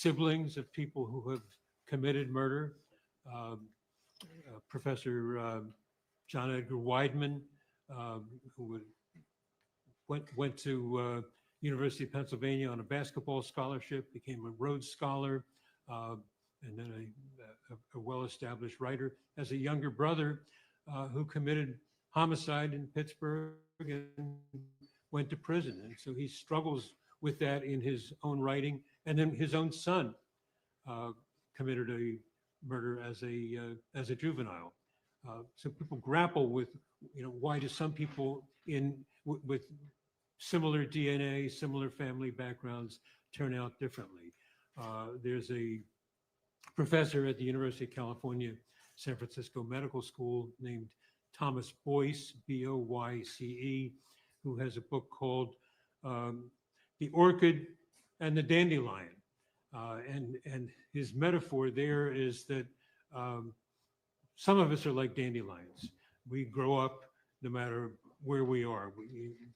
siblings of people who have committed murder. Professor John Edgar Wideman, who went to University of Pennsylvania on a basketball scholarship, became a Rhodes Scholar, and then a well-established writer, has a younger brother who committed homicide in Pittsburgh and went to prison. And so he struggles with that in his own writing. And then his own son committed a murder as a juvenile. So people grapple with, why do some people with similar DNA, similar family backgrounds turn out differently? There's a professor at the University of California, San Francisco Medical School named Thomas Boyce, B-O-Y-C-E, who has a book called The Orchid and the Dandelion. And his metaphor there is that some of us are like dandelions. We grow up no matter where we are.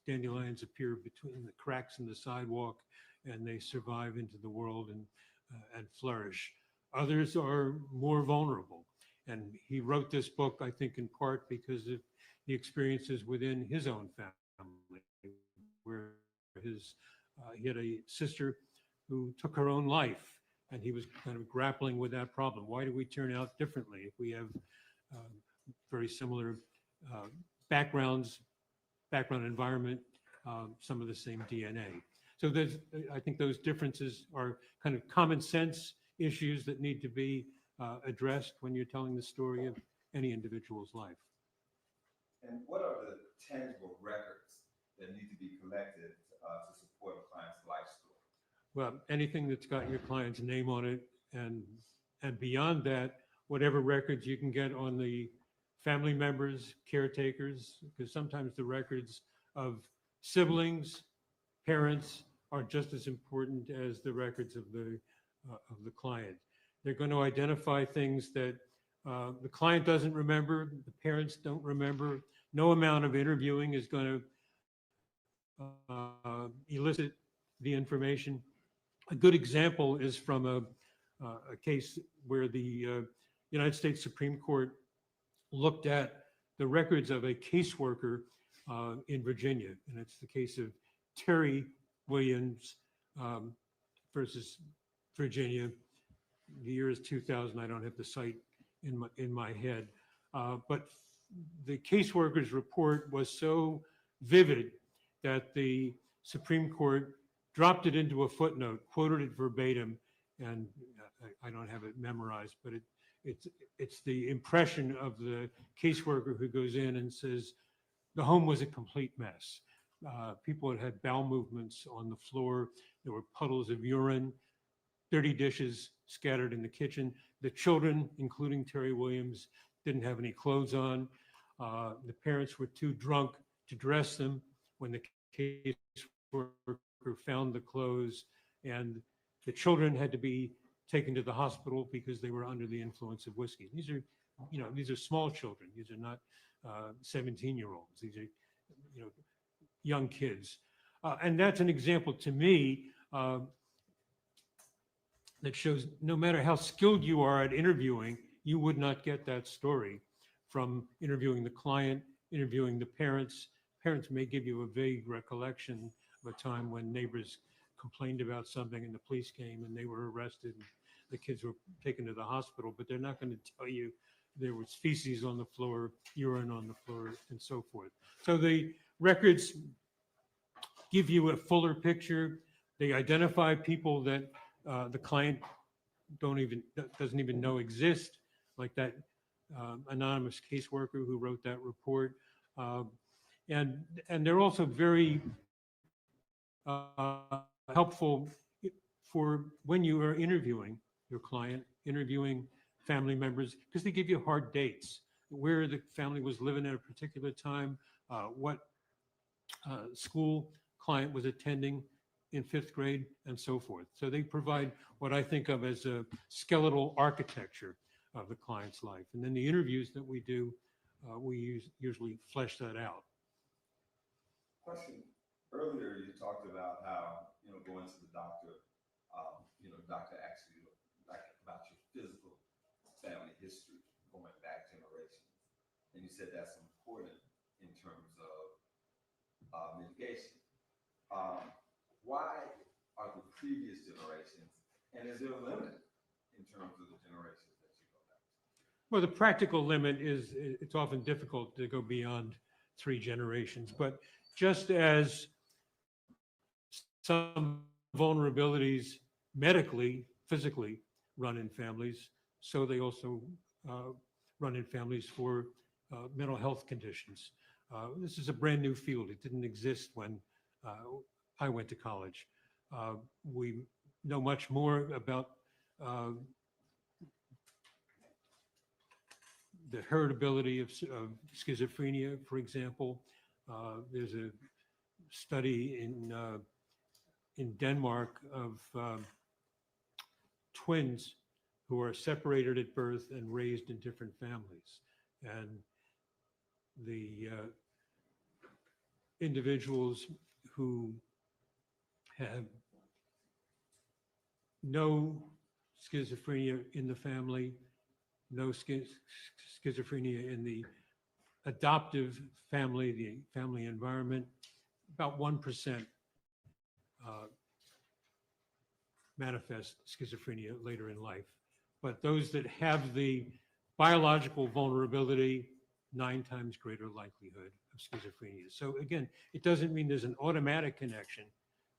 Dandelions appear between the cracks in the sidewalk, and they survive into the world and flourish. Others are more vulnerable. And he wrote this book, I think, in part because of the experiences within his own family, where he had a sister who took her own life, and he was kind of grappling with that problem. Why do we turn out differently if we have very similar background environment, some of the same DNA? So I think those differences are kind of common sense issues that need to be addressed when you're telling the story of any individual's life. And what are the tangible records that need to be collected to support a client's life story? Well, anything that's got your client's name on it, and beyond that, whatever records you can get on the family members, caretakers, because sometimes the records of siblings, parents are just as important as the records of the client. They're going to identify things that the client doesn't remember, the parents don't remember. No amount of interviewing is going to elicit the information. A good example is from a case where the United States Supreme Court looked at the records of a caseworker in Virginia, and it's the case of Terry Williams versus Virginia. The year is 2000. I don't have the site in my head, but the caseworker's report was so vivid that the Supreme Court dropped it into a footnote, quoted it verbatim, and I don't have it memorized, but it's the impression of the caseworker who goes in and says, the home was a complete mess. People had bowel movements on the floor. There were puddles of urine, dirty dishes scattered in the kitchen. The children, including Terry Williams, didn't have any clothes on. The parents were too drunk to dress them when the caseworker found the clothes, and the children had to be taken to the hospital because they were under the influence of whiskey. These are small children. These are not 17-year-olds. These are, young kids. And that's an example to me that shows no matter how skilled you are at interviewing, you would not get that story from interviewing the client, interviewing the parents. Parents may give you a vague recollection of a time when neighbors complained about something and the police came and they were arrested and the kids were taken to the hospital, but they're not going to tell you there was feces on the floor, urine on the floor, and so forth. So the records give you a fuller picture. They identify people that the client doesn't even know exist, like that anonymous caseworker who wrote that report. And they're also very helpful for when you are interviewing your client, interviewing family members, because they give you hard dates, where the family was living at a particular time, what school client was attending in 5th grade, and so forth. So they provide what I think of as a skeletal architecture of the client's life. And then the interviews that we do, we usually flesh that out. Question. Earlier, you talked about how, going to the doctor, doctor asked you like about your physical family history going back generations, and you said that's important in terms of mitigation. Why are the previous generations, and is there a limit in terms of the generations that you go back to? Well, the practical limit is it's often difficult to go beyond 3 generations, but just as some vulnerabilities medically, physically run in families, so they also run in families for mental health conditions. This is a brand new field. It didn't exist when I went to college. We know much more about the heritability of schizophrenia, for example. There's a study in Denmark of twins who are separated at birth and raised in different families. And the individuals who have no schizophrenia in the family, no schizophrenia in the adoptive family, the family environment, about 1% manifest schizophrenia later in life. But those that have the biological vulnerability, 9 times greater likelihood of schizophrenia. So again, it doesn't mean there's an automatic connection.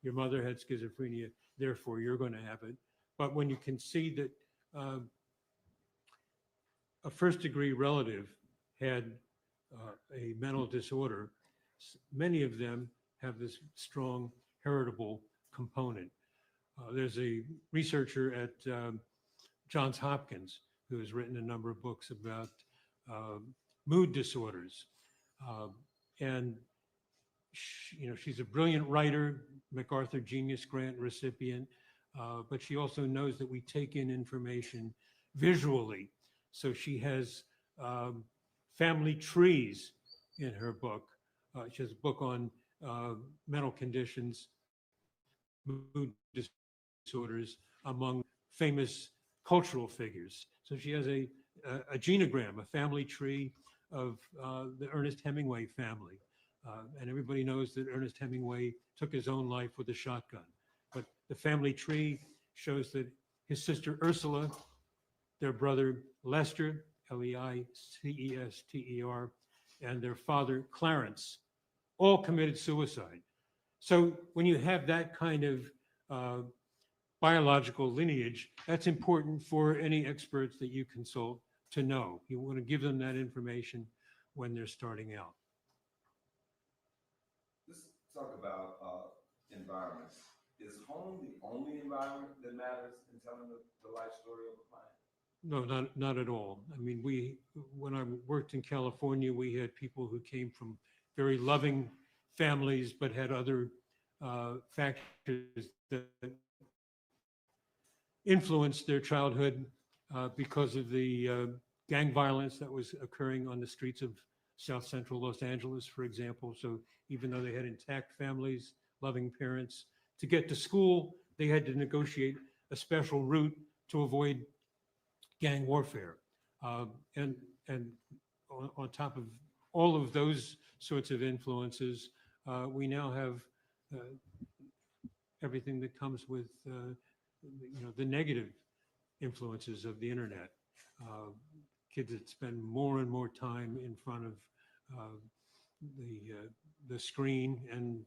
Your mother had schizophrenia, therefore you're going to have it. But when you can see that a first-degree relative had a mental disorder, many of them have this strong heritable component. There's a researcher at Johns Hopkins who has written a number of books about mood disorders. And she's a brilliant writer, MacArthur Genius Grant recipient, but she also knows that we take in information visually. So she has family trees in her book. She has a book on mental conditions, mood disorders among famous cultural figures. So she has a genogram, a family tree of the Ernest Hemingway family. And everybody knows that Ernest Hemingway took his own life with a shotgun. But the family tree shows that his sister Ursula, their brother Lester, Leicester, and their father Clarence all committed suicide. So when you have that kind of biological lineage, that's important for any experts that you consult to know. You want to give them that information when they're starting out. Let's talk about environments. Is home the only environment that matters in telling the life story of a client? No, not at all. I mean, when I worked in California, we had people who came from very loving families, but had other factors that influenced their childhood because of the gang violence that was occurring on the streets of South Central Los Angeles, for example. So even though they had intact families, loving parents, to get to school, they had to negotiate a special route to avoid gang warfare. And on top of all of those sorts of influences, we now have everything that comes with the negative influences of the internet. Kids that spend more and more time in front of the screen, and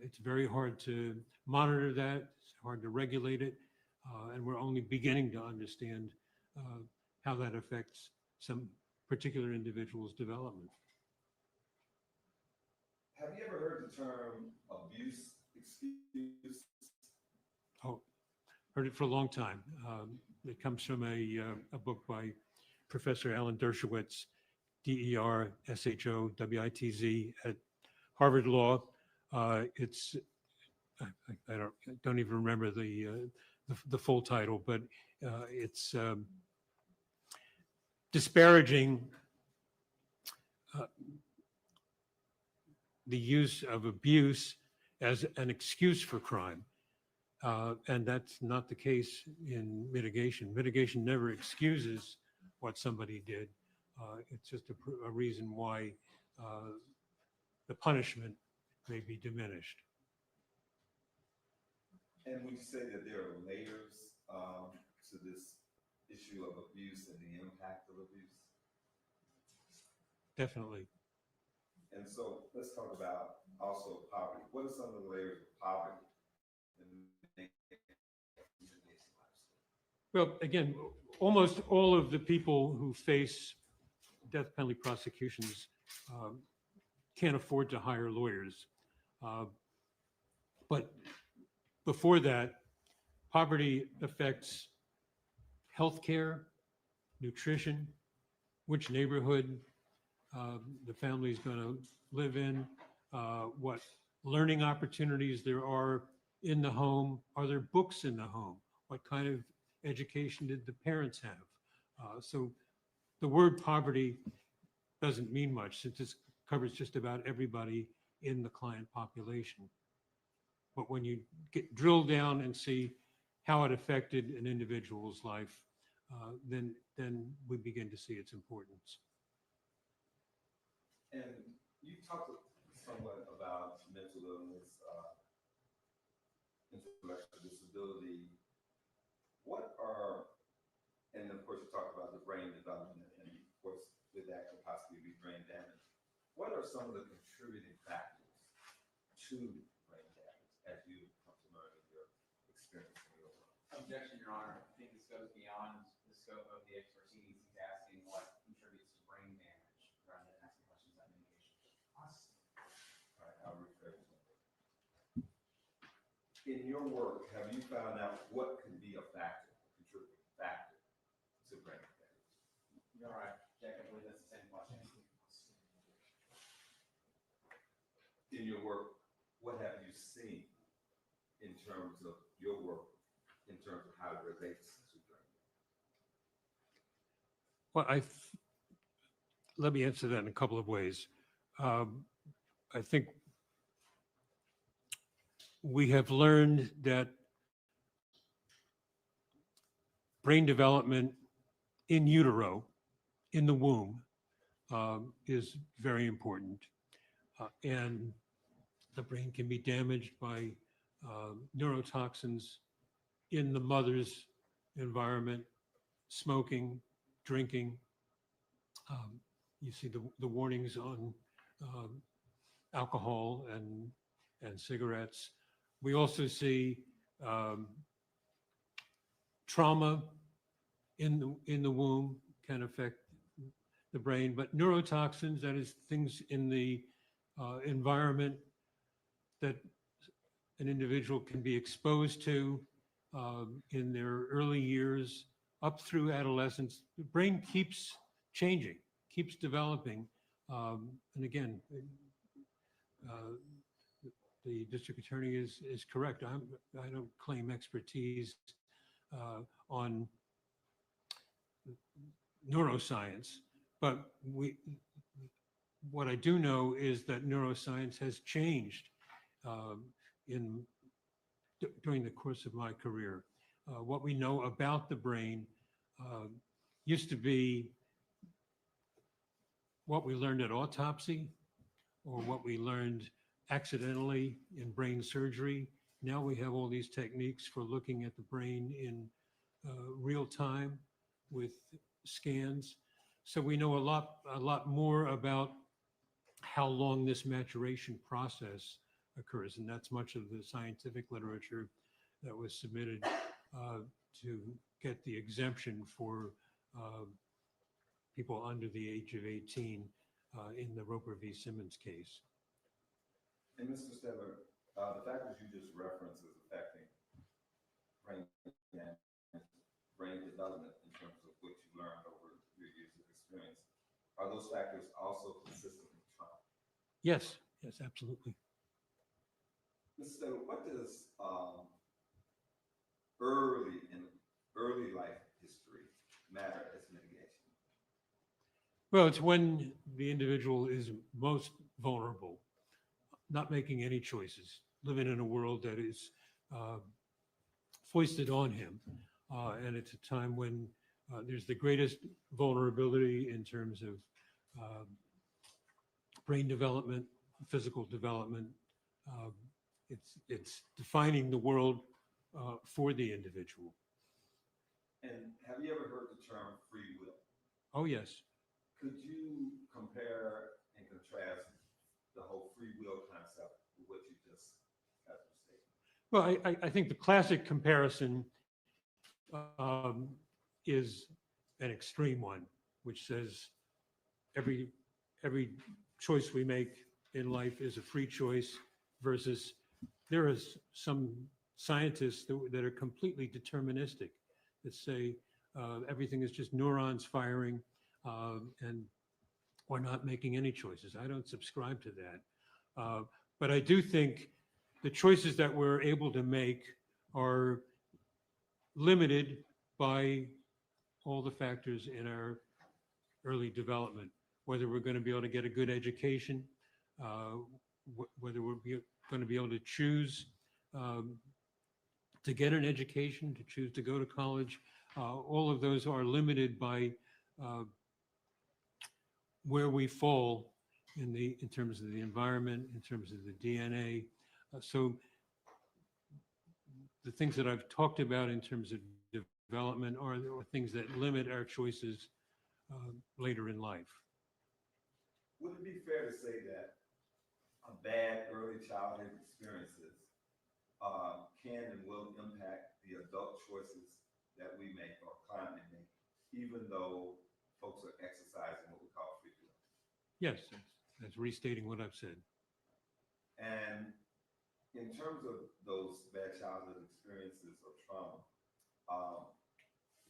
it's very hard to monitor that. It's hard to regulate it, and we're only beginning to understand how that affects some particular individual's development. Have you ever heard the term abuse excuse? Oh, heard it for a long time. It comes from a book by Professor Alan Dershowitz, Dershowitz at Harvard Law. It's I don't even remember the full title, but it's disparaging the use of abuse as an excuse for crime. And that's not the case in mitigation. Mitigation never excuses what somebody did. It's just a reason why the punishment may be diminished. And would you say that there are layers to this issue of abuse and the impact of abuse? Definitely. And so let's talk about also poverty. What are some of the layers of poverty in the mitigation lifestyle? Well, again, almost all of the people who face death penalty prosecutions can't afford to hire lawyers. But before that, poverty affects healthcare, nutrition, which neighborhood the family is going to live in, what learning opportunities there are in the home. Are there books in the home? What kind of education did the parents have? So the word poverty doesn't mean much since it covers just about everybody in the client population. But when you drill down and see how it affected an individual's life, then we begin to see its importance. And you talked somewhat about mental illness, intellectual disability. What are, and of course you talked about the brain development, and of course with that could possibly be brain damage. What are some of the contributing factors to brain damage as you come to learn in your experience in your work? Objection, Your Honor. I think this goes beyond the scope of the expertise. He's asking what contributes to brain damage rather than asking questions about mitigation. All right, I'll rephrase it. In your work, have you found out what could be a factor, a contributing factor to brain damage? You're right, Jack. I believe that's the same question. In your work, what have you seen in terms of your work, in terms of how it relates to brain damage? Well, let me answer that in a couple of ways. I think we have learned that brain development in utero, in the womb, is very important. And the brain can be damaged by neurotoxins in the mother's environment, smoking, drinking. You see the warnings on alcohol and cigarettes. We also see trauma in the womb can affect the brain, but neurotoxins, that is things in the environment that an individual can be exposed to in their early years up through adolescence. The brain keeps changing, keeps developing. And again, the district attorney is correct. I don't claim expertise on neuroscience, but what I do know is that neuroscience has changed during the course of my career. What we know about the brain used to be what we learned at autopsy or what we learned accidentally in brain surgery. Now we have all these techniques for looking at the brain in real time with scans. So we know a lot more about how long this maturation process occurs. And that's much of the scientific literature that was submitted to get the exemption for people under the age of 18 in the Roper v. Simmons case. And Mr. Stedler, the factors you just referenced as affecting brain damage, brain development in terms of what you learned over your years of experience, are those factors also consistent with trauma? Yes, absolutely. Mr. Stedler, what does early life history matter as mitigation? Well, it's when the individual is most vulnerable, not making any choices, living in a world that is foisted on him. And it's a time when there's the greatest vulnerability in terms of brain development, physical development. Um, it's defining the world for the individual. And have you ever heard the term free will? Oh, yes. Could you compare and contrast the whole free will concept with what you just have to say? Well, I think the classic comparison is an extreme one, which says every choice we make in life is a free choice versus there is some scientists that are completely deterministic, that say everything is just neurons firing and we're not making any choices. I don't subscribe to that. But I do think the choices that we're able to make are limited by all the factors in our early development, whether we're going to be able to get a good education, whether we're going to be able to choose to get an education, to choose to go to college. All of those are limited by where we fall in terms of the environment, in terms of the DNA. So the things that I've talked about in terms of development are things that limit our choices later in life. Would it be fair to say that bad early childhood experiences can and will impact the adult choices that we make or client may make, even though folks are exercising what we call free will? Yes, that's restating what I've said. And in terms of those bad childhood experiences or trauma,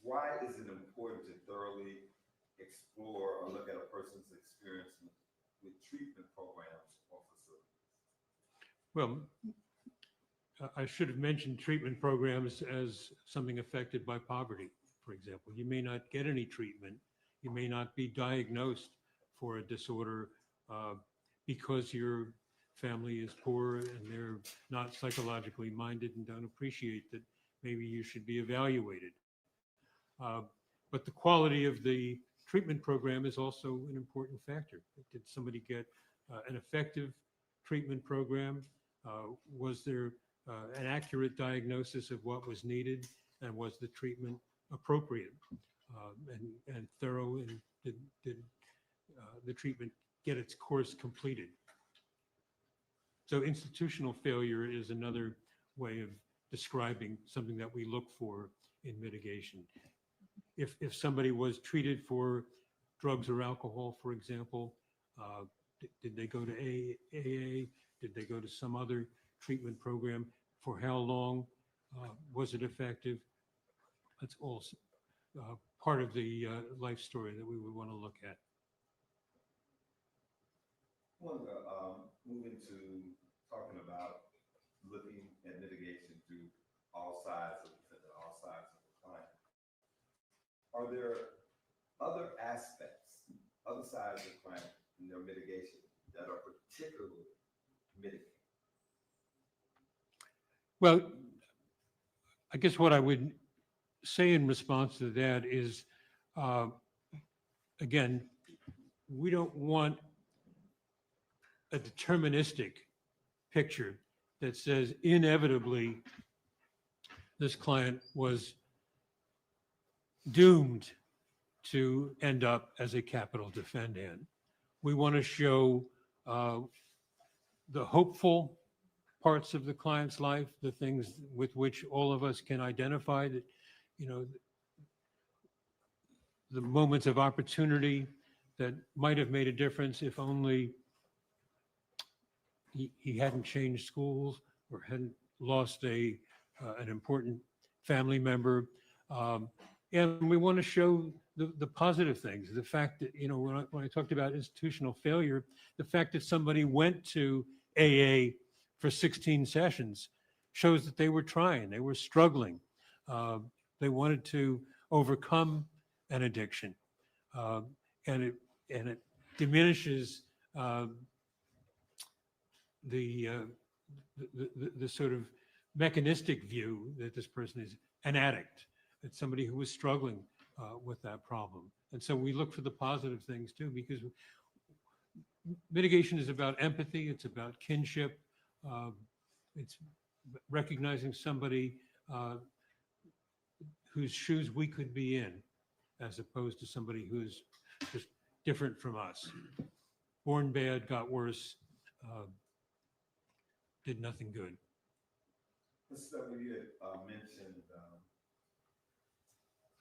why is it important to thoroughly explore or look at a person's experience with treatment programs or facilities? Well, I should have mentioned treatment programs as something affected by poverty, for example. You may not get any treatment. You may not be diagnosed for a disorder because your family is poor and they're not psychologically minded and don't appreciate that maybe you should be evaluated. But the quality of the treatment program is also an important factor. Did somebody get an effective treatment program? Was there an accurate diagnosis of what was needed, and was the treatment appropriate and thorough, and did the treatment get its course completed? So institutional failure is another way of describing something that we look for in mitigation. If somebody was treated for drugs or alcohol, for example, did they go to AA? Did they go to some other treatment program? For how long? Was it effective? That's all part of the life story that we would want to look at. I want to move into talking about looking at mitigation through all sides of the defendant, all sides of the client. Are there other aspects, other sides of the client in their mitigation that are particularly mitigating? Well, I guess what I would say in response to that is, again, we don't want a deterministic picture that says inevitably this client was doomed to end up as a capital defendant. We want to show the hopeful parts of the client's life, the things with which all of us can identify, that, the moments of opportunity that might have made a difference if only he hadn't changed schools or hadn't lost an important family member. And we want to show the positive things. The fact that, when I talked about institutional failure, the fact that somebody went to AA for 16 sessions shows that they were trying, they were struggling. They wanted to overcome an addiction. And it diminishes the sort of mechanistic view that this person is an addict. It's somebody who was struggling with that problem. And so we look for the positive things too, because mitigation is about empathy. It's about kinship. It's recognizing somebody whose shoes we could be in, as opposed to somebody who's just different from us. Born bad, got worse, did nothing good. So you had mentioned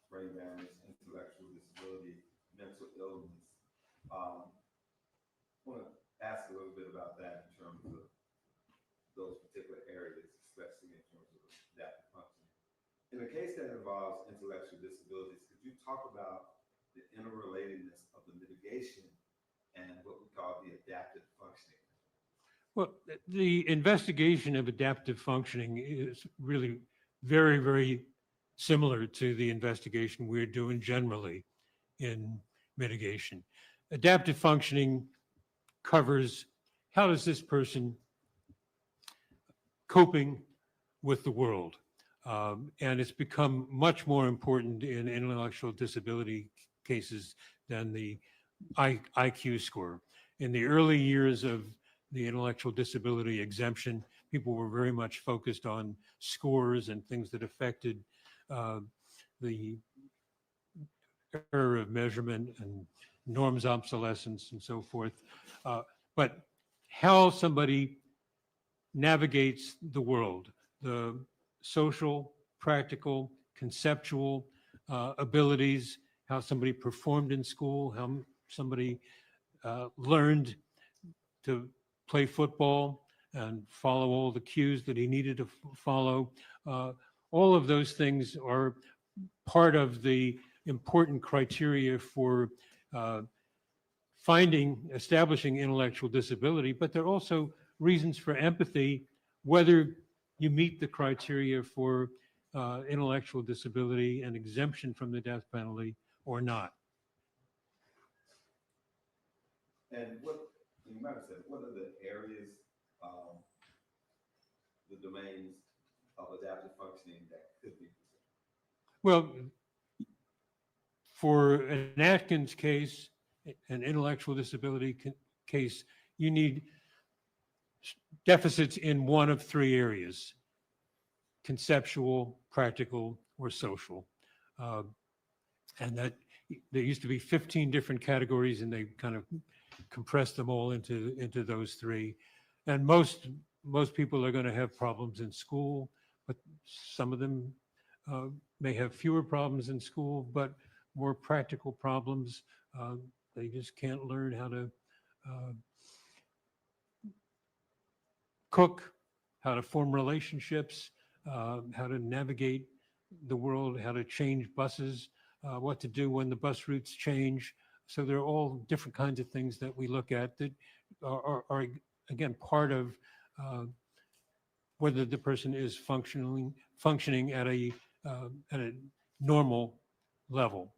brain damage, intellectual disability, mental illness. I want to ask a little bit about that in terms of those particular areas, especially in terms of adaptive functioning. In a case that involves intellectual disabilities, could you talk about the interrelatedness of the mitigation and what we call the adaptive functioning? Well, the investigation of adaptive functioning is really very, very similar to the investigation we're doing generally in mitigation. Adaptive functioning covers how is this person coping with the world. And it's become much more important in intellectual disability cases than the IQ score. In the early years of the intellectual disability exemption, people were very much focused on scores and things that affected the error of measurement and norms obsolescence and so forth. But how somebody navigates the world, the social, practical, conceptual abilities, how somebody performed in school, how somebody learned to play football and follow all the cues that he needed to follow. All of those things are part of the important criteria for establishing intellectual disability, but they're also reasons for empathy, whether you meet the criteria for intellectual disability and exemption from the death penalty or not. And what, you might have said, what are the areas, the domains of adaptive functioning that could be considered? Well, for an Atkins case, an intellectual disability case, you need deficits in one of three areas: conceptual, practical, or social. And that there used to be 15 different categories, and they kind of compressed them all into those three. And most people are going to have problems in school, but some of them may have fewer problems in school, but more practical problems. They just can't learn how to cook, how to form relationships, how to navigate the world, how to change buses, what to do when the bus routes change. So they're all different kinds of things that we look at that are again, part of whether the person is functioning at a normal level.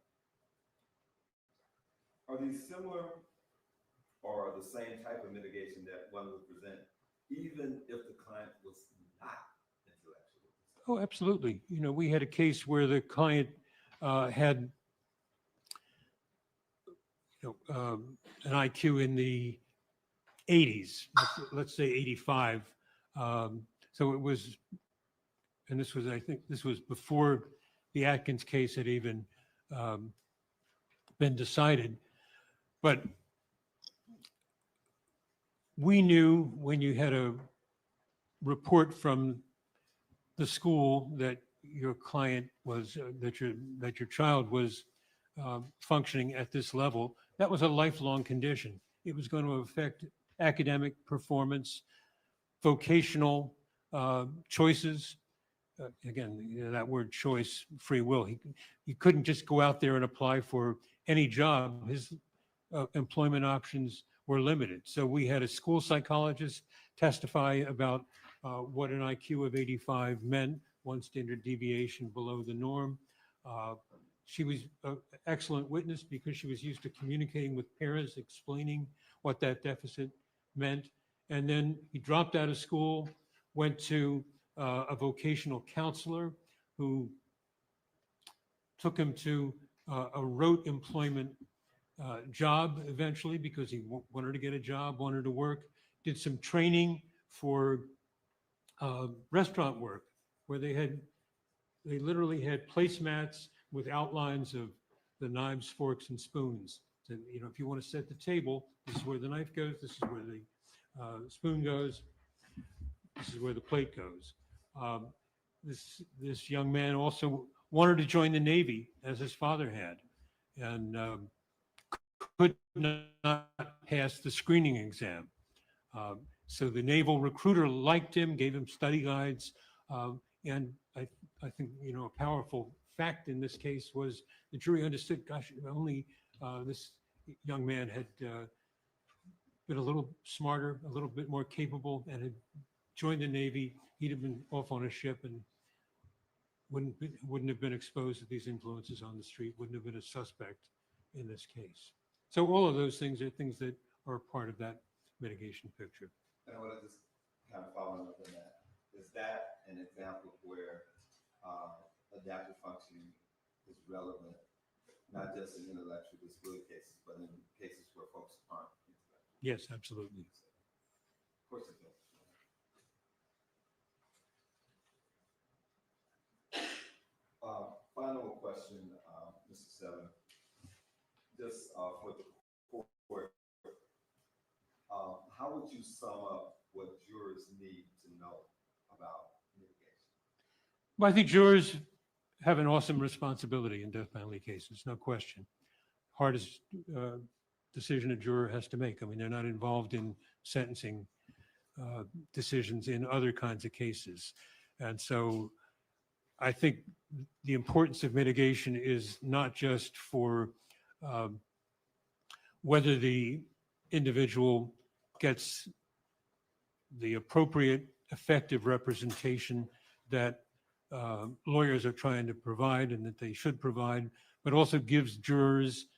Are these similar or the same type of mitigation that one would present, even if the client was not intellectual? Oh, absolutely. You know, we had a case where the client had an IQ in the 80s, let's say 85. So it was, and this was, I think this was before the Atkins case had even been decided. But we knew when you had a report from the school that your client was, that your child was functioning at this level, that was a lifelong condition. It was going to affect academic performance, vocational choices. Again, you know, that word choice, free will. He couldn't just go out there and apply for any job. His employment options were limited. So we had a school psychologist testify about what an IQ of 85 meant, one standard deviation below the norm. She was an excellent witness because she was used to communicating with parents, explaining what that deficit meant. And then he dropped out of school, went to a vocational counselor who took him to a rote employment job eventually because he wanted to get a job, wanted to work, did some training for restaurant work where they literally had placemats with outlines of the knives, forks, and spoons. So, if you want to set the table, this is where the knife goes, this is where the spoon goes, this is where the plate goes. This young man also wanted to join the Navy as his father had, and could not pass the screening exam. So the naval recruiter liked him, gave him study guides, and I think, a powerful fact in this case was the jury understood, gosh, if only this young man had been a little smarter, a little bit more capable, and had joined the Navy, he'd have been off on a ship and wouldn't have been exposed to these influences on the street, wouldn't have been a suspect in this case. So all of those things are things that are part of that mitigation picture. And I want to just kind of follow up on that. Is that an example where adaptive functioning is relevant, not just in intellectual disability cases, but in cases where folks aren't intellectual? Yes, absolutely. Of course it does. Final question, Mr. Seven. Just for the court, how would you sum up what jurors need to know about mitigation? Well, I think jurors have an awesome responsibility in death penalty cases, no question. Hardest decision a juror has to make. I mean, they're not involved in sentencing decisions in other kinds of cases. And so I think the importance of mitigation is not just for whether the individual gets the appropriate effective representation that lawyers are trying to provide and that they should provide, but also gives jurors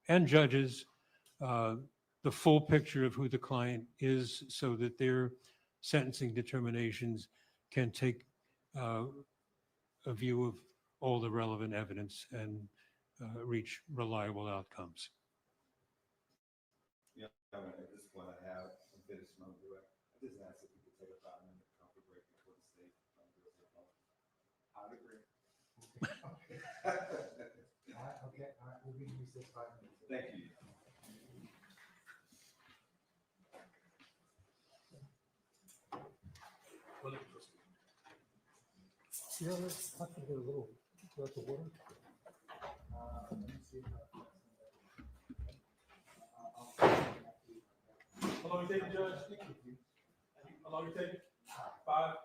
and judges the full picture of who the client is so that their sentencing determinations can take a view of all the relevant evidence and reach reliable outcomes. Yeah, at this point, I have finished my direct. I just asked if we could take a 5-minute comfort break before the state. I would agree. Okay, all right, we'll be in recess 5 minutes. Thank you. Yeah, let's get a little glass of water. Let me see if How long you take, Judge? How long you take? 5.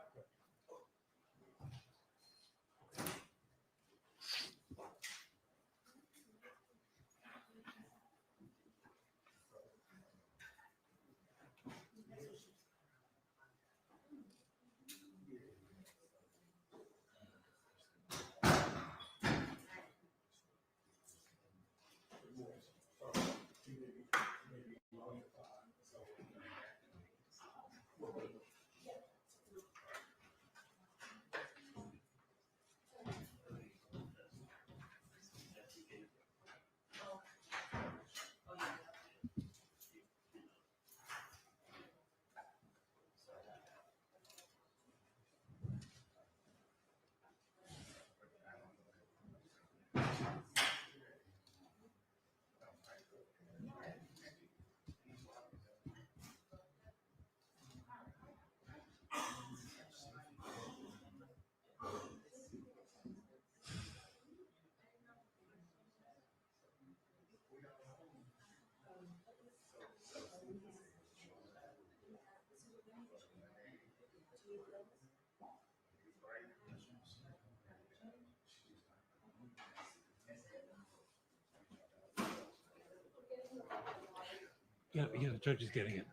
Yeah, the judge is getting it.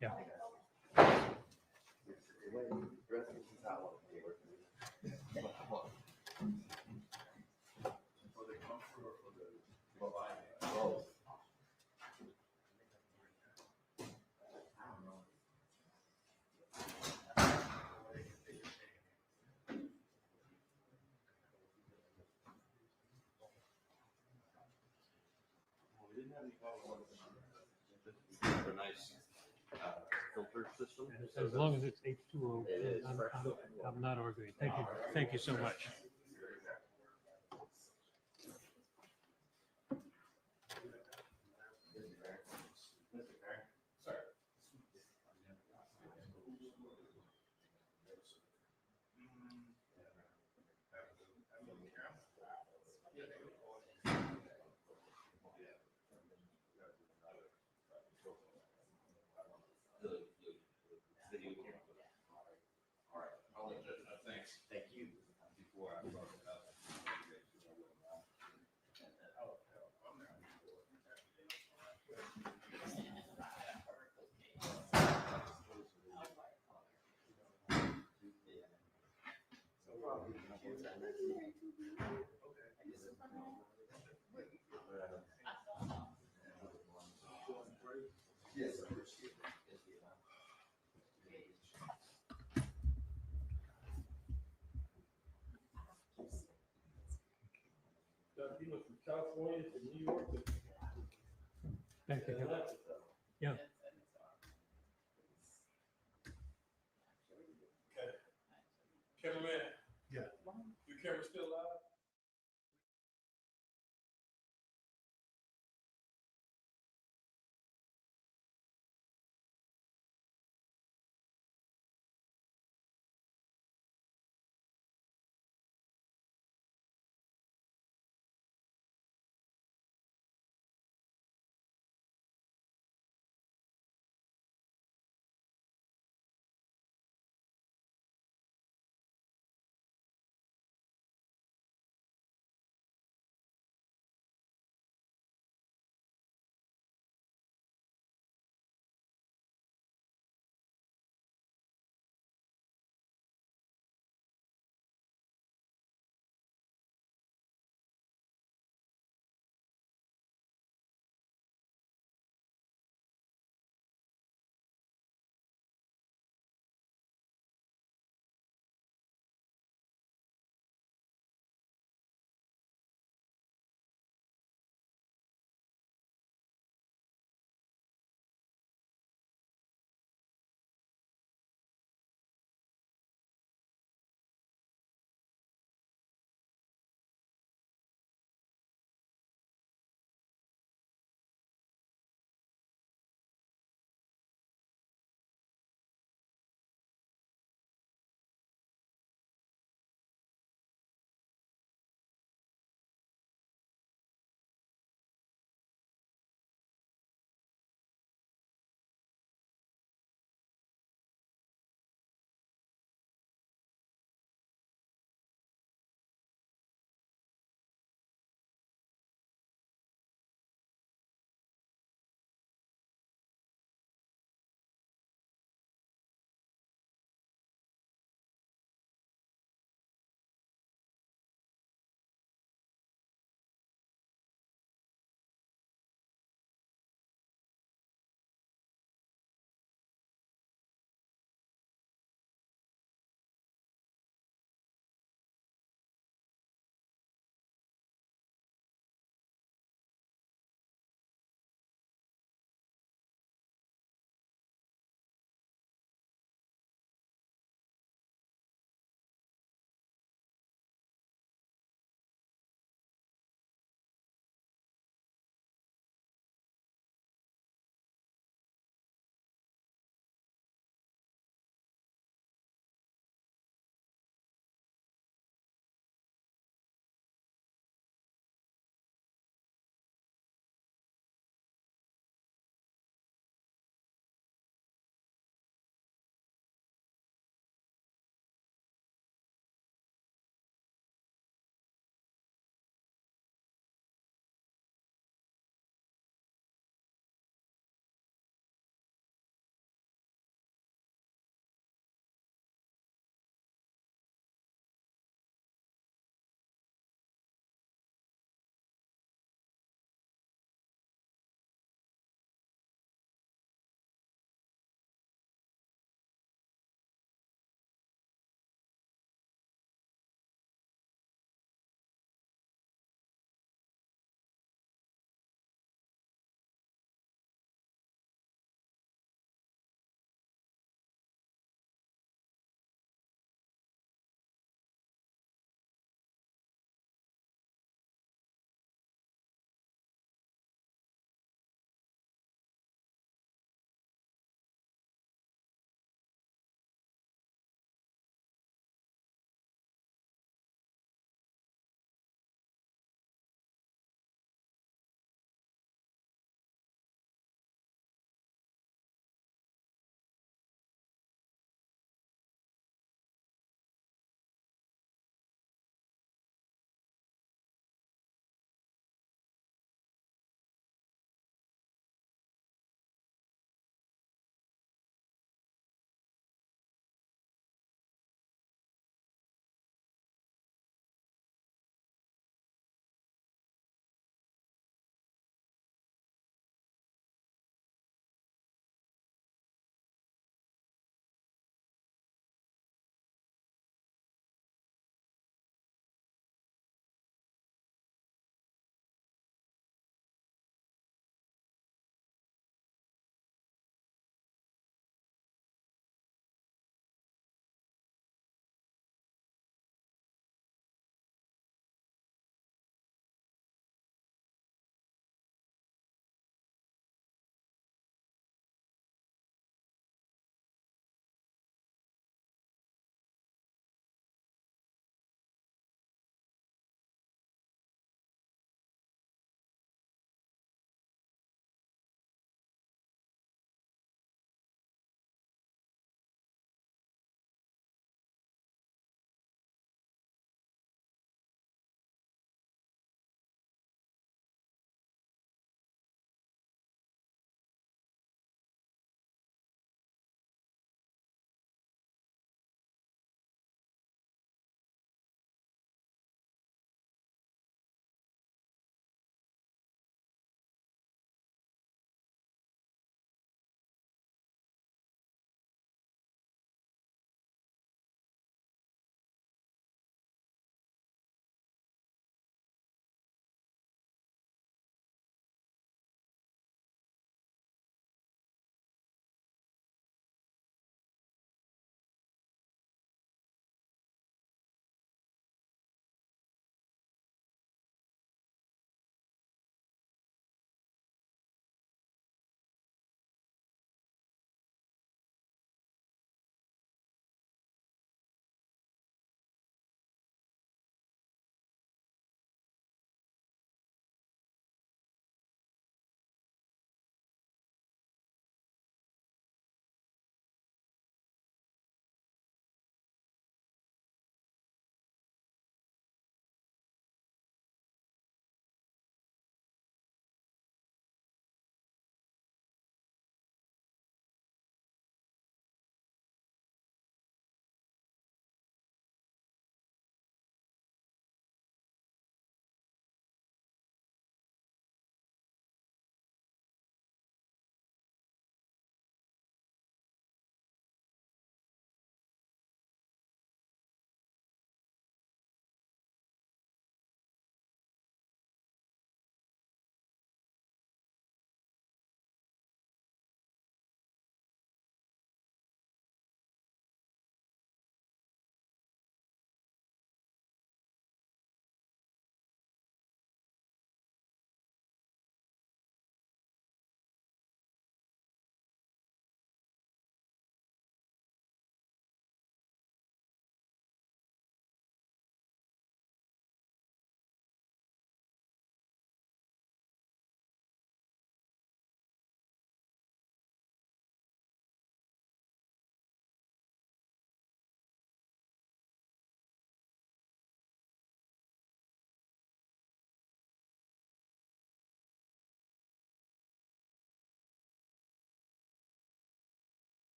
Yeah. A nice filter system. As long as it's H2O, It is. I'm not arguing. Thank you so much. All right, I'll let Judge know. Thanks. Thank you. Before I brought it up. Yes, sir. You went from California to New York to Thank you. Atlanta. Yeah. Okay. Cameraman. Yeah. Your camera still live?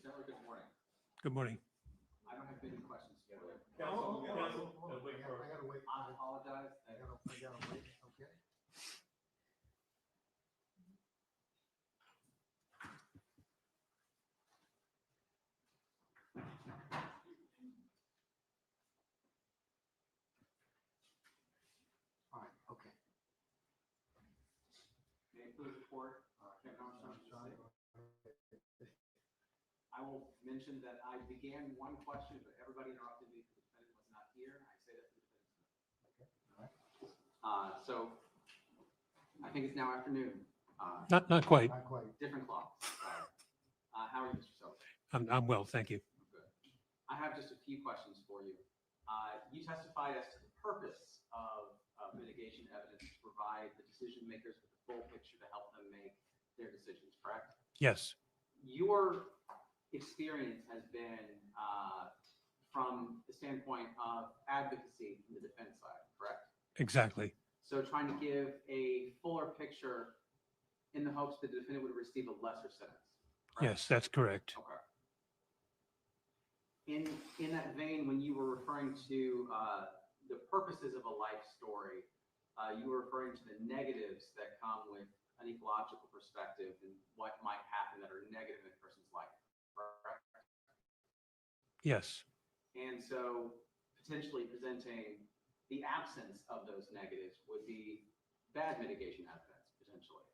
Senator, good morning. Good morning. I don't have many questions for you. Council, Hold on, council, hold on. wait I for- gotta wait. I apologize. I gotta wait, okay? All right, okay. May I please report, Kevin Armstrong, Sean, I will mention that I began one question, but everybody interrupted me because the defendant was not here. I say that to the defendant. So I think it's now afternoon. Not quite. Not quite. Different clock. Sorry. How are you, Mr. Soto? I'm well, thank you. Good. I have just a few questions for you. You testified as to the purpose of mitigation evidence to provide the decision makers with the full picture to help them make their decisions, correct? Yes, Your experience has been from the standpoint of advocacy from the defense side, correct? exactly. So trying to give a fuller picture in the hopes that the defendant would receive a lesser sentence. correct? Yes, that's correct. Okay. In that vein, when you were referring to the purposes of a life story, you were referring to the negatives that come with an ecological perspective and what might happen that are negative in a person's life, correct? Yes, And so potentially presenting the absence of those negatives would be bad mitigation evidence, potentially.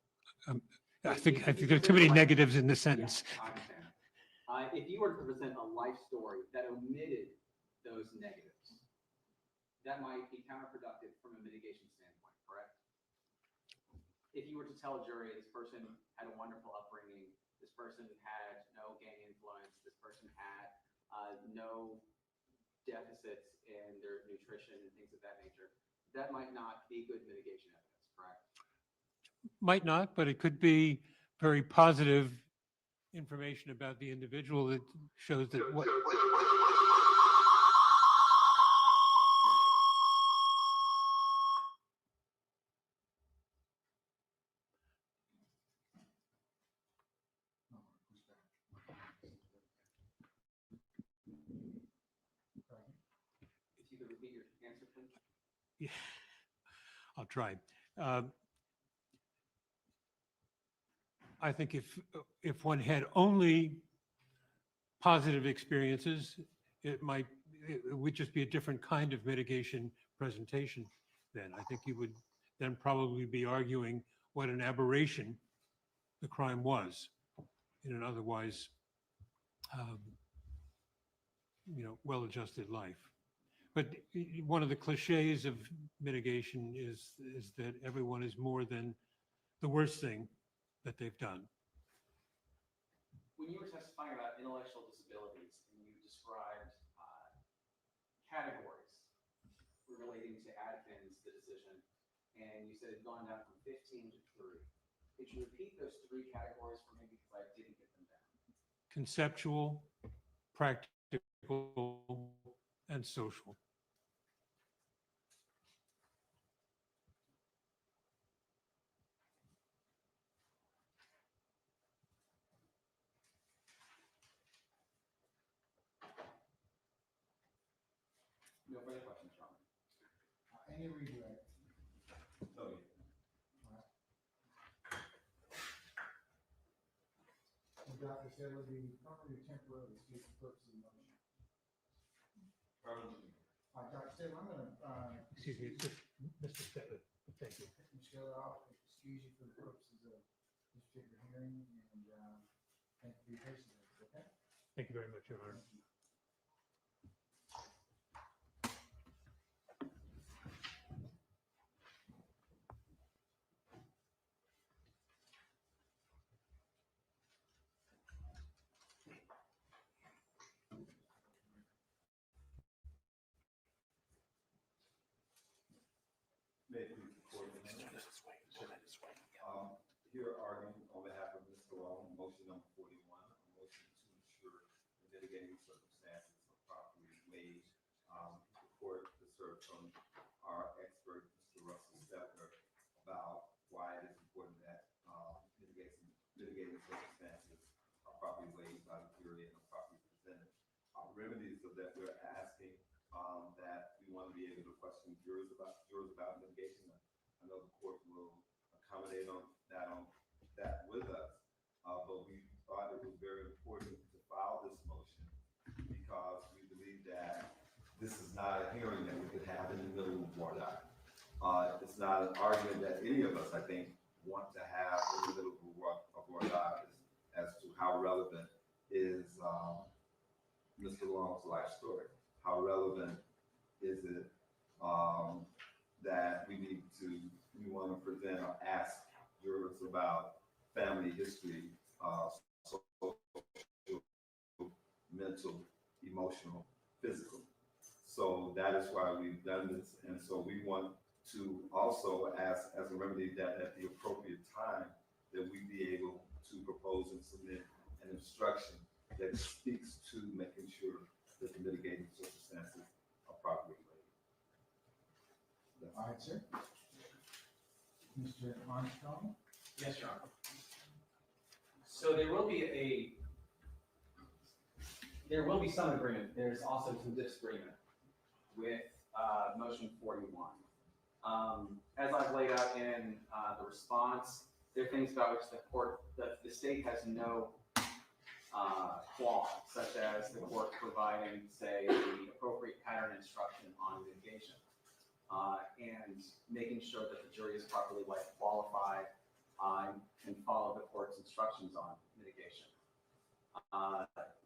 I think there are too many negatives in the sentence. Yeah, I understand. If you were to present a life story that omitted those negatives, that might be counterproductive from a mitigation standpoint, correct? If you were to tell a jury this person had a wonderful upbringing, this person had no gang influence, this person had no deficits in their nutrition and things of that nature, that might not be good mitigation evidence, correct? Might not, but it could be very positive information about the individual that shows that what. If you could repeat your answer, please. Yeah, I'll try. I think if one had only positive experiences, it would just be a different kind of mitigation presentation then. I think you would then probably be arguing what an aberration the crime was in an otherwise, well-adjusted life. But one of the cliches of mitigation is that everyone is more than the worst thing that they've done. When you were testifying about intellectual disabilities and you described categories relating to Adkins, the decision, and you said it had gone down from 15 to 3. Could you repeat those 3 categories for me because I didn't get them down? Conceptual, practical, and social. No further questions, John. Any redirect? Oh, yeah. And Dr. Saylor, the permanent temporary excuse for purposes of motion. All right, Dr. Saylor, I'm gonna, Excuse me, Mr. Stetler. Thank you. Mr. Saylor, I'll excuse you for the purposes of this particular hearing and, thank you for your patience, okay? Thank you very much, Your Honor. May it please the court. Here arguing on behalf of Mr. Long, motion number 41, a motion to ensure the mitigating circumstances remedies that we're asking, that we want to be able to question jurors about mitigation. I know the court will accommodate on that with us, but we thought it was very important to file this motion because we believe that this is not a hearing that we could have in the middle of war doc. It's not an argument that any of us, I think, want to have in the middle of war doc as to how relevant is Mr. Long's life story. How relevant is it that we want to present or ask jurors about family history, social, mental, emotional, physical. So that is why we've done this. And so we want to also ask as a remedy that at the appropriate time that we be able to propose and submit an instruction that speaks to making sure that the mitigating circumstances are properly laid. All right, sir. Mr. Armstrong? Yes, Your Honor. So there will be some agreement. There's also some disagreement with motion 41. As I've laid out in the response, there are things about which the state has no clause, such as the court providing, say, the appropriate pattern instruction on mitigation, and making sure that the jury is properly qualified and follow the court's instructions on mitigation.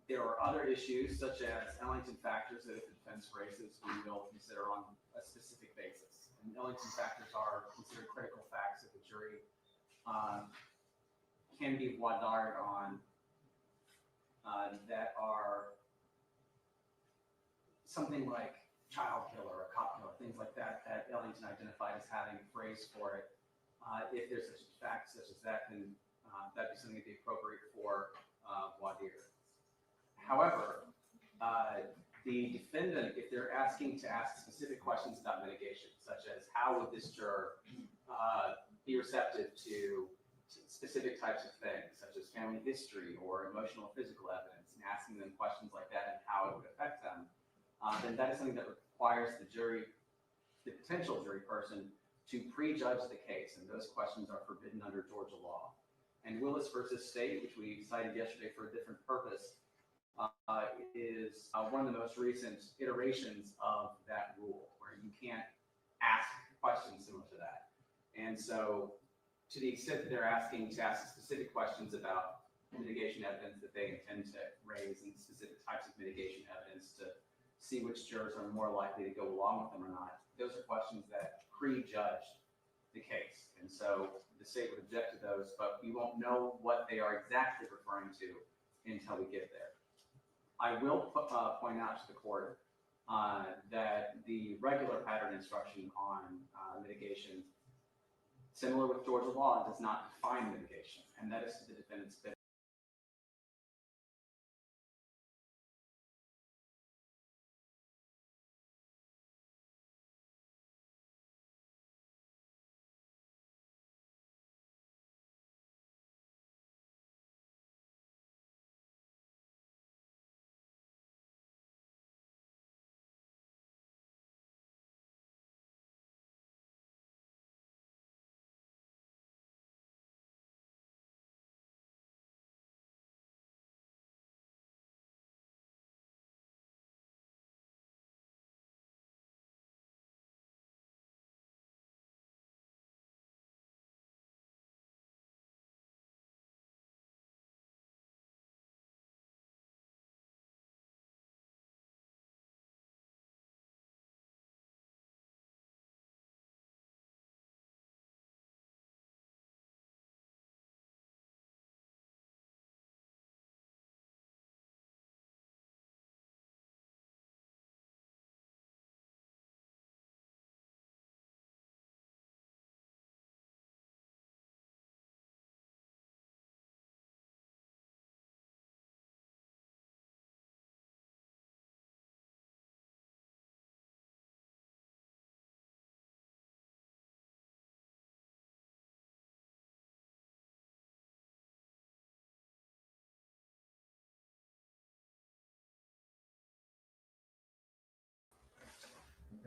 There are other issues, such as Ellington factors that if the defense raises, we will consider on a specific basis. And Ellington factors are considered critical facts that the jury can be voir dire on, that are something like child killer or cop killer, things like that, that Ellington identified as having a phrase for it. If there's such a fact such as that, then that'd be something to be appropriate for voir dire. However, the defendant, if they're asking to ask specific questions about mitigation, such as how would this juror be receptive to specific types of things, such as family history or emotional or physical evidence, and asking them questions like that and how it would affect them, then that is something that requires the jury, the potential jury person, to prejudge the case, and those questions are forbidden under Georgia law. And Willis versus State, which we cited yesterday for a different purpose, is one of the most recent iterations of that rule, where you can't ask questions similar to that. And so, to the extent that they're asking to ask specific questions about mitigation evidence that they intend to raise, and specific types of mitigation evidence to see which jurors are more likely to go along with them or not, those are questions that prejudge the case. And so the state would object to those, but we won't know what they are exactly referring to until we get there. I will point out to the court that the regular pattern instruction on mitigation, similar with Georgia law, does not define mitigation, and that is to the defendant's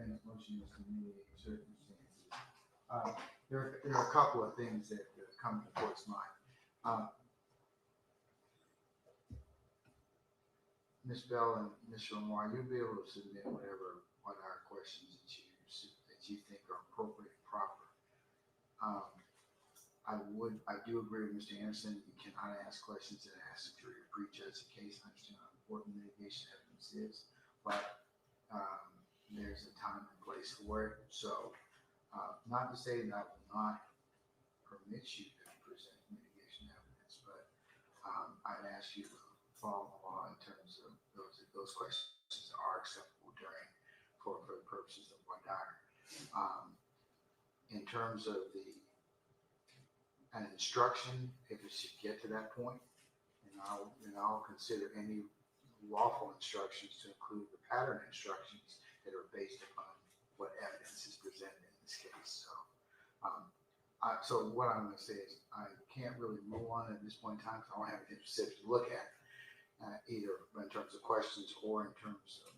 defendant's motion is to mediate circumstances. There are a couple of things that come to the court's mind. Ms. Bell and Mr. Lamar, you'll be able to submit what are questions that you think are appropriate and proper. I do agree with Mr. Anderson. You cannot ask questions that ask the jury to prejudge the case. I understand how important mitigation evidence is, but there's a time and place for it. So, not to say that I will not permit you to present mitigation evidence, but I'd ask you to follow the law in terms of those questions are acceptable for the purposes of one dire. In terms of an instruction, if it should get to that point, and I'll consider any lawful instructions to include the pattern instructions that are based upon what evidence is presented in this case. So what I'm going to say is I can't really move on at this point in time because I don't have anything specific to look at, either in terms of questions or in terms of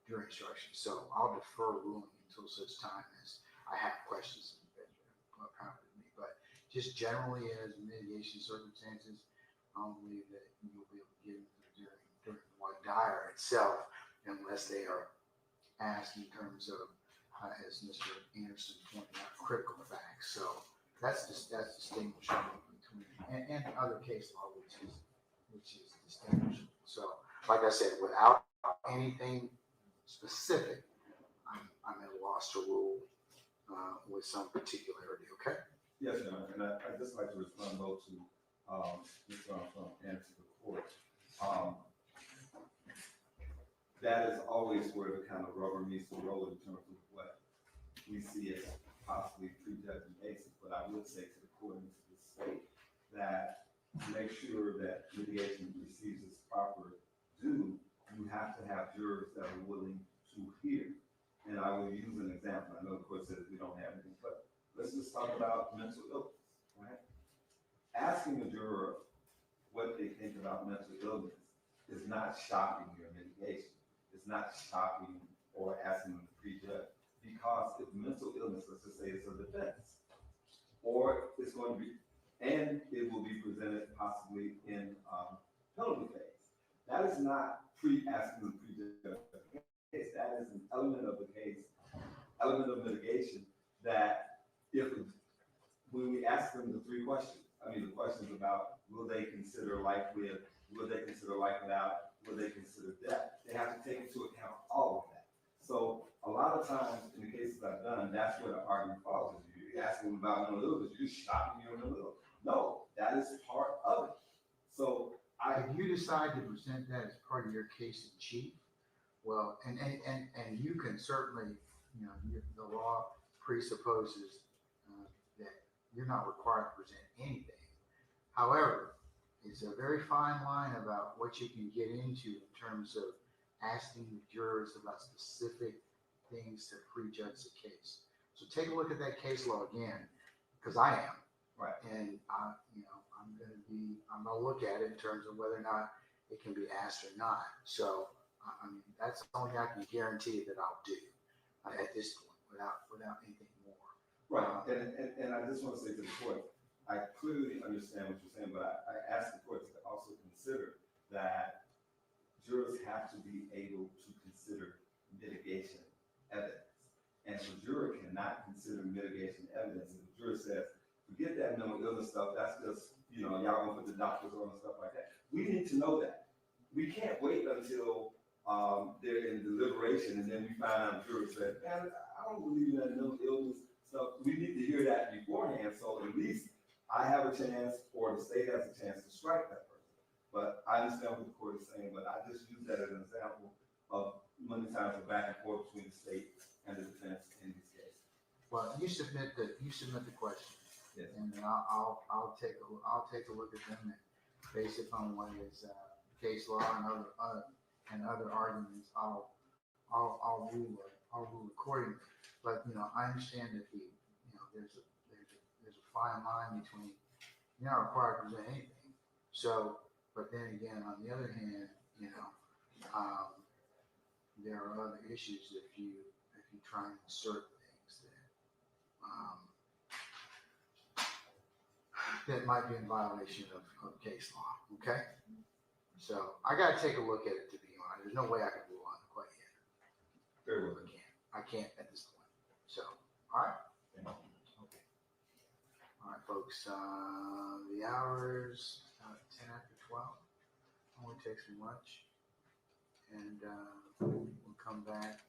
jury instructions. So I'll defer ruling until such time as I have questions that prompted me. But just generally as mitigation circumstances, I don't believe that you'll be able to get into the jury during one dire itself unless they are asked in terms of, as Mr. Anderson pointed out, critical facts. So that's distinguishable between and other case law, which is distinguishable. So, like I said, without anything specific, I'm at a loss to rule with some particularity. Okay. Yes, Your Honor, and I'd just like to respond both to Mr. Armstrong and to the court. That is always where the kind of rubber meets the road in terms of what we see as possibly prejudging cases. But I would say to the court and to the state that to make sure that mitigation receives its proper due, you have to have jurors that are willing to hear. And I will use an example. I know the court says we don't have anything, but let's just talk about mental illness, right? Asking a juror what they think about mental illness is not shocking your mitigation. It's not shocking or asking them to prejudge, because if mental illness, let's just say it's a defense, or it's going to be, and it will be presented possibly in penalty phase. That is not asking them to prejudge the case. That is an element of the case, element of mitigation that when we ask them the three questions, the questions about will they consider life with, will they consider life without, will they consider death, they have to take into account all of that. So a lot of times in the cases I've done, that's where the argument falls. You're asking them about mental illness, you're shocking your mental illness. No, that is part of it. So If you decide to present that as part of your case in chief, well, and you can certainly, the law presupposes that you're not required to present anything. However, it's a very fine line about what you can get into in terms of asking the jurors about specific things to prejudge the case. So take a look at that case law again, because I am. Right. And I'm gonna look at it in terms of whether or not it can be asked or not. So that's the only I can guarantee that I'll do at this point without anything more. Right, and I just want to say to the court, I clearly understand what you're saying, but I ask the court to also consider that jurors have to be able to consider mitigation evidence. And if a juror cannot consider mitigation evidence, if the juror says, forget that mental illness stuff, that's just, y'all gonna put the doctors on and stuff like that. We need to know that. We can't wait until they're in deliberation and then we find out the juror said, man, I don't believe in that mental illness stuff. We need to hear that beforehand, so at least I have a chance, or the state has a chance to strike that person. But I understand what the court is saying, but I just use that as an example of many times the back and forth between the state and the defense in these cases. Well, you submit the question, Yes. and then I'll take a look at them, and based upon what is case law and other arguments, I'll rule accordingly. But I understand that there's a fine line between you're not required to present anything. So, but then again, on the other hand, there are other issues if you try and insert things that might be in violation of case law. Okay, so I got to take a look at it, to be honest. There's no way I can rule on it quite yet. Very well. I can't at this point. So, all right. Okay. All right, folks. The hours 10 after 12. Only takes me much, and we'll come back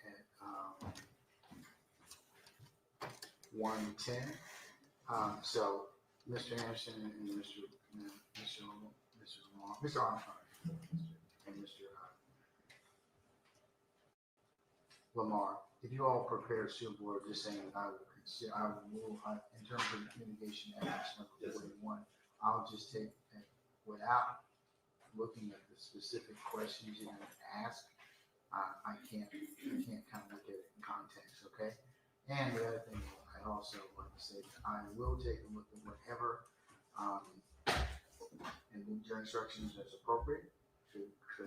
at 1:10. So, Mr. Anderson and Mr. Armstrong, and Mr. Lamar, if you all prepare super board, just saying that I will move in terms of mitigation action number 41. I'll just take without looking at the specific questions you're going to ask. I can't kind of look at it in context, okay? And the other thing I also want to say that I will take a look at whatever and your instructions as appropriate.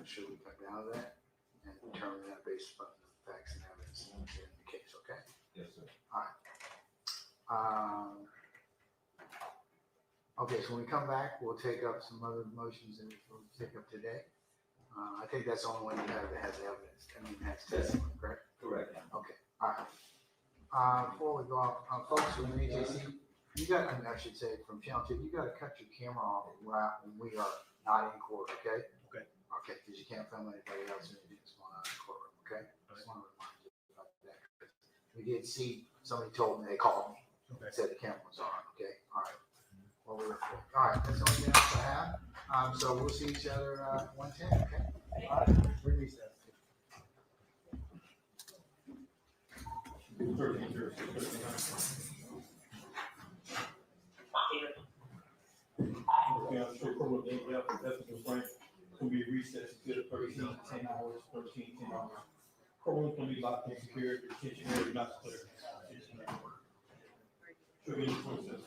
Should we come down to that and determine that based upon the facts and evidence in the case, okay? Yes, sir. All right. Okay, so when we come back, we'll take up some other motions that we'll take up today. I think that's the only one you have that has evidence. I mean, has testimony, correct? Correct. Okay, all right. Before we go off, folks, from the AJC, you got, I should say, from Channel 2, you got to cut your camera off when we are not in court, okay? Okay. Okay, because you can't film anybody else or anything that's going on in the courtroom, okay? Just want to remind you about that. We did see, somebody told me, they called me, said the camera was on, okay? All right. Well, all right, that's the only thing else I have. So we'll see each other at 1:10, okay? All right, we recess. Okay, I'm sure criminal day after Festival Frank will be recessed until 10 hours. Courtroom can be locked and secured, detention area not clear. Should be in the process.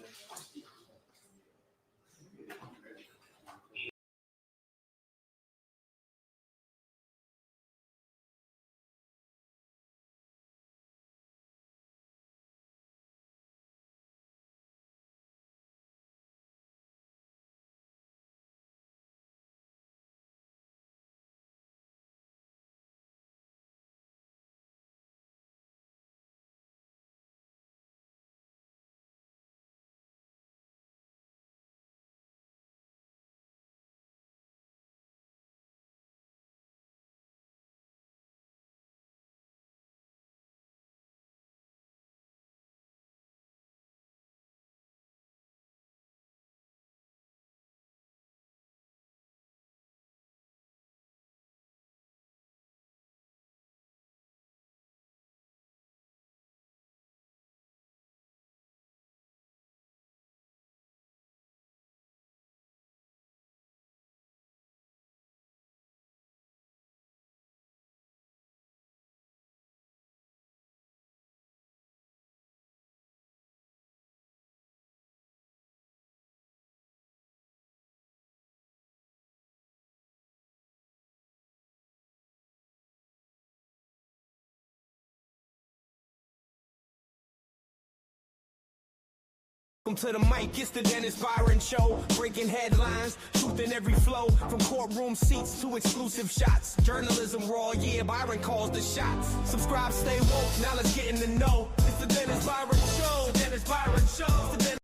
Welcome to the mic, it's the Dennis Byron Show. Breaking headlines, truth in every flow. From courtroom seats to exclusive shots. Journalism raw, yeah, Byron calls the shots. Subscribe, stay woke, now let's get in the know. It's the Dennis Byron Show. Dennis Byron Show. It's the Dennis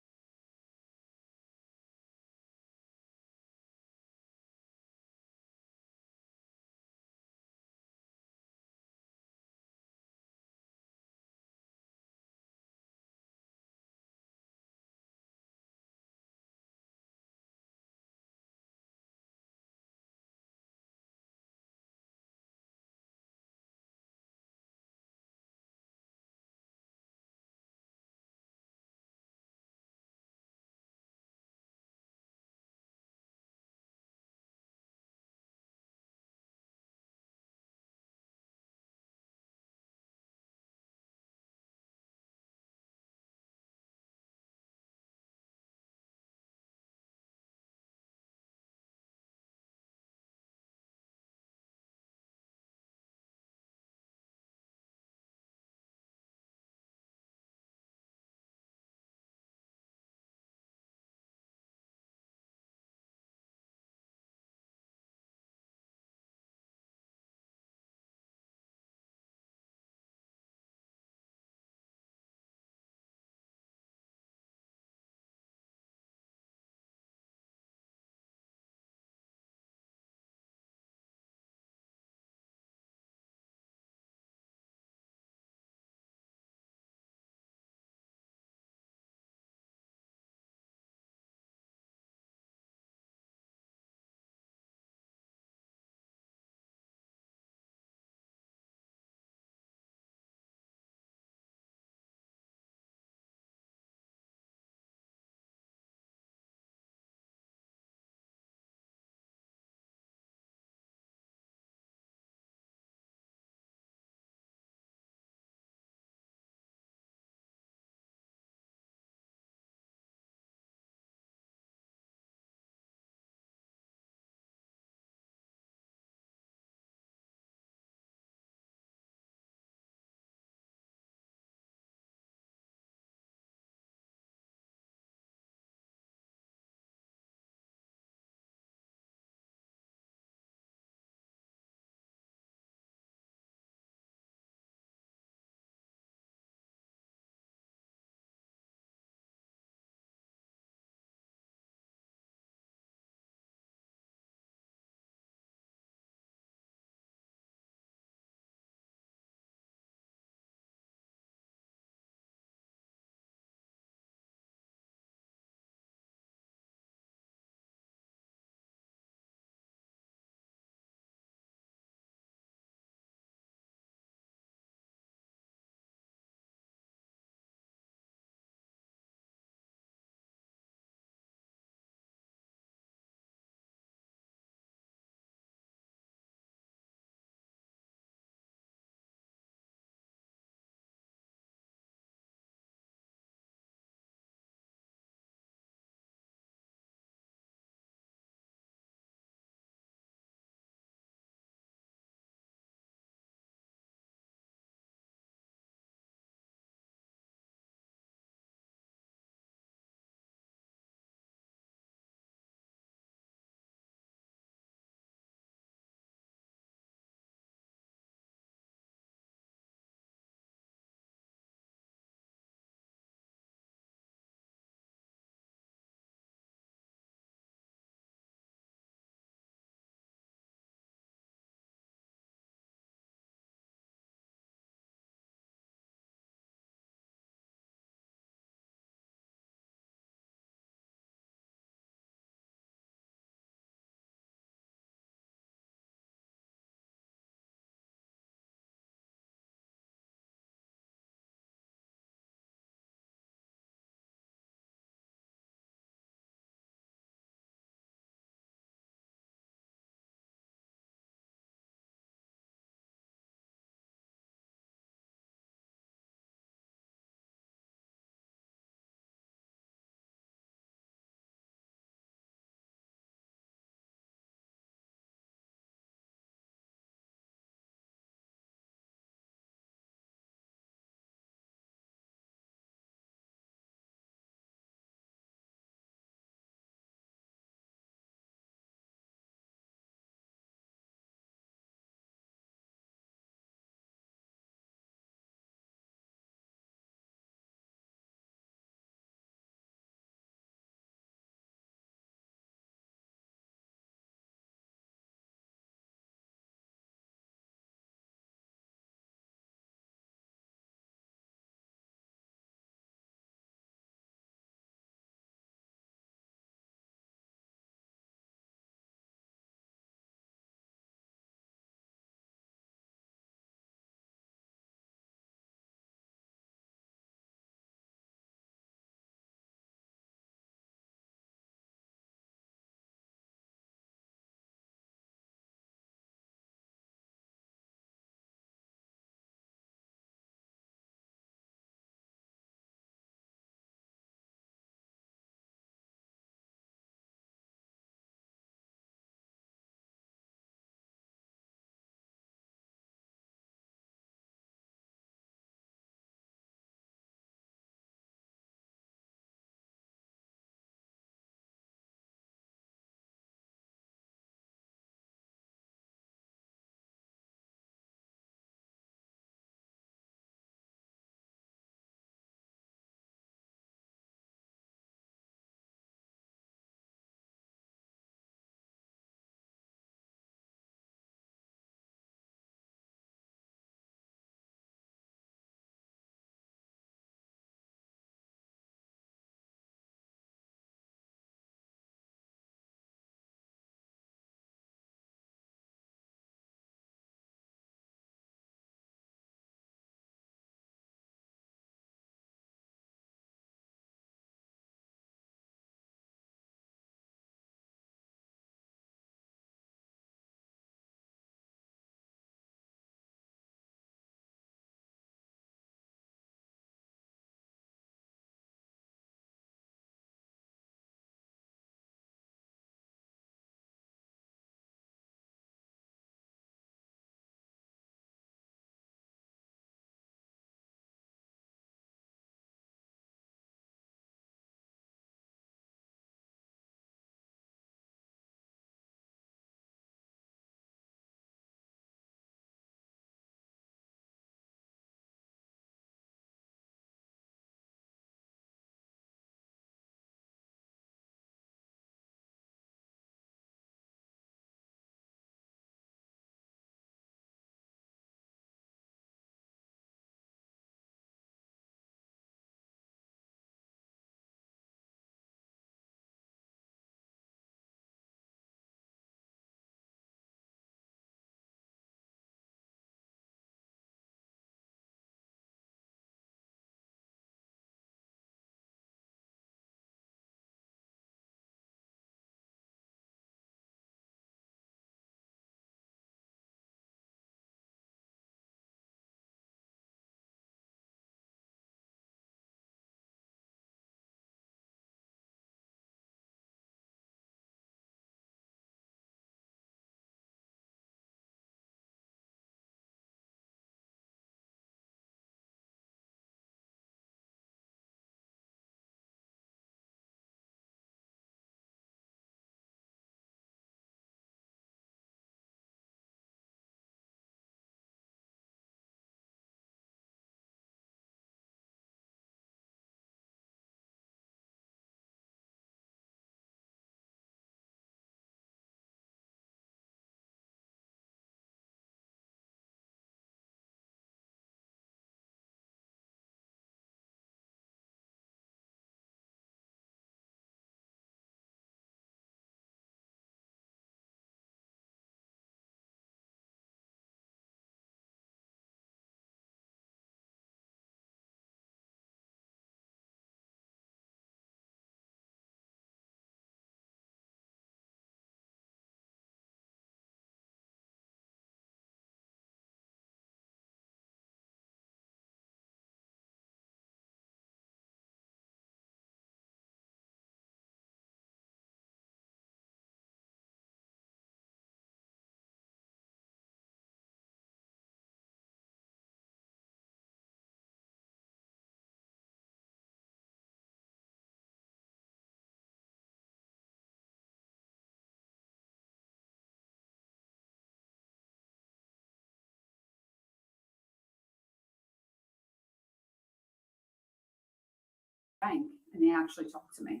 bank, and he actually talked to me.